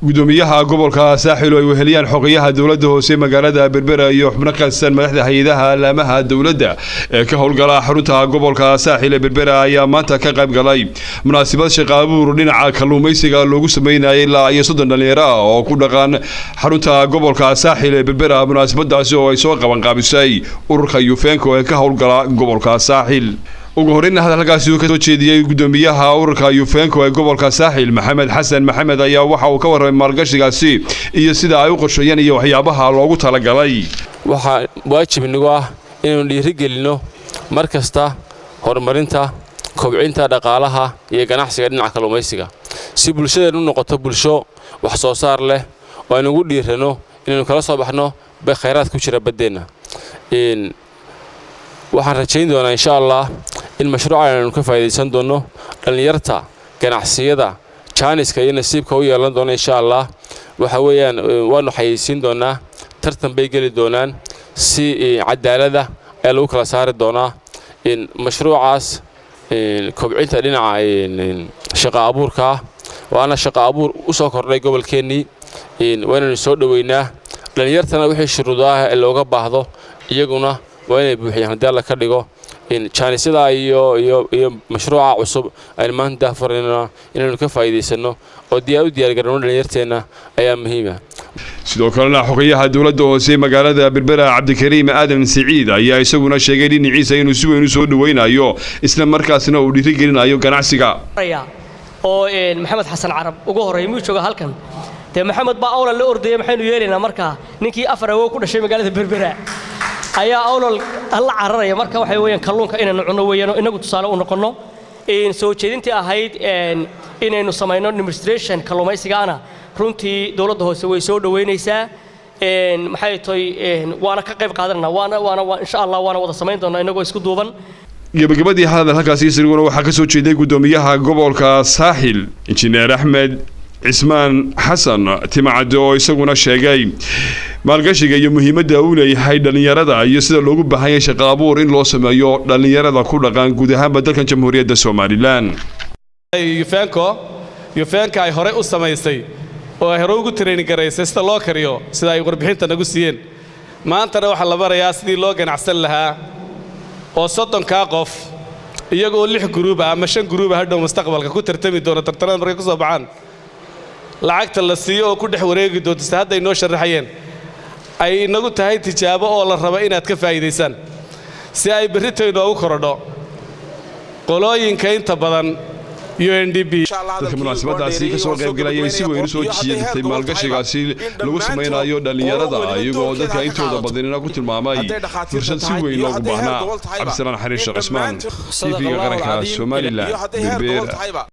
gudoomiyaha gobolka saaxil oo ay weheliyaan xogayaha dawladda hoose magaalada Berbera iyo xubno ka tirsan madaxda hay'adaha laamaha dawladda ee ka howlgala xarunta gobolka saaxil ee Berbera ayaa maanta ka qayb galay munaasabad shaqo abuur dhinaca kalluumaysiga loogu sameeyay ilaa iyo 30 dhalinyaro ah oo ku dhaqan xarunta gobolka saaxil ee Berbera munaasabadaasi oo ay soo qaban qaabisay ururka Yufenco ee ka howlgala gobolka saaxil ugu horreyn hadalkaasi uu ka soo jeediyay gudoomiyaha ururka Yufenco ee gobolka Saaxil Maxamed Xasan Maxamed ayaa waxa uu ka warramay maalgashigaasi iyo sida ay u qorsheeyeen iyo waxyaabaha loogu talagalay waxa waajib inagu ah inaan dhiirigelino markasta horumarinta kobcinta dhaqaalaha iyo ganacsiga dhinaca kalluumaysiga si bulshada u noqoto bulsho wax soo saar leh oo aan ugu dhiirano inaan kala soo baxno khayraad ku jira badeena waxaan rajayn doonaa insha Allah in mashruucan ka faa'iideysan doono dhalinyarta ganacsiyada Chinese-ka iyo nasiibka u yeelan doona insha Allah waxa weeyaan waanu xayeysiin doonaa tartan bay gali doonaan si cadaalada ee lagu kala saari doonaa in mashruucaas kobcinta dhinaca shaqo abuurka waana shaqo abuur u soo kordhay gobolkeenii waana soo dhaweynaa dhalinyartana wixii shuruudaha ee looga baahdo iyaguna وين بوحيان دالة كديجو إن كان سيدا iyo مشروع عصب أي ما ندافرنا إنه كفايدة سنو وديا قررنا ليرتنا أيام مهمة. sidoo kalena xogayaha dawladda hoose magaalada Berbera Cabdikariim Aadan Saciid ayaa isaguna sheegay in Ciise inuu si weyn u soo dhaweynayo isla markaasna uu dhiirigelinayo ganacsiga oo Maxamed Xasan Carab ugu horeeyay muu jooga halkan te Maxamed baa awla la ordayay maxaynu yeelanaa marka ninkii afar awow ku dhashay magaalada Berbera ayaa awlal alla cararaya marka waxay weeyaan kalluunka inaynu cuno weeyano inagu tusaale u noqono soo jeedintii ahayd inaynu sameeyno demonstration kalluumaysigaana runtii dawladda hoose way soo dhaweynaysaa maxay tahay waana ka qayb qaadanaa waana insha Allah waana wada sameyn doonaa inagoo isku duuban gabagabadii halkaas isaguna waxa ka soo jeeday gudoomiyaha gobolka Saaxil Injineer Axmed Ismaan Xasan Timacado oo isaguna sheegay maalgashiga iyo muhiimadda uu leeyahay dhalinyarada iyo sida loogu baahan yahay shaqo abuur in loo sameeyo dhalinyarada ku dhaqan guud ahaan dalkan Jamhuuriyadda Soomaaliland Yufenco ay hore u sameysay oo ay hore ugu training gareysay sida loo kariyo sida ay warbixinta nagu siiyeen maanta waxa la barayaa sidii loo ganacsan lahaa oo 30 ka qof iyagoo 6 group ama 5 group hadhow mustaqbalka ku tartami doona tartanada markay ku soo baxaan lacagta la siiyo oo ku dhex wareegi doonto si hadda inoo sharaxayeen ay inagu tahay tijaabo oo la rabo inaad ka faa'iideysaan si ay berritayno ugu korodho qolooyinka inta badan UNDP dadka munaasabadaasi ka soo qayb galayay si weyn u soo jeedintay maalgashigaasi lagu sameeyo dhalinyarada iyagoo dadka intooda badanina ku tilmaamay fursad si weyn loogu baahnaa Cabdisalaan Xariir Sheekh Cismaan TV qaranka Soomaaliland Berbera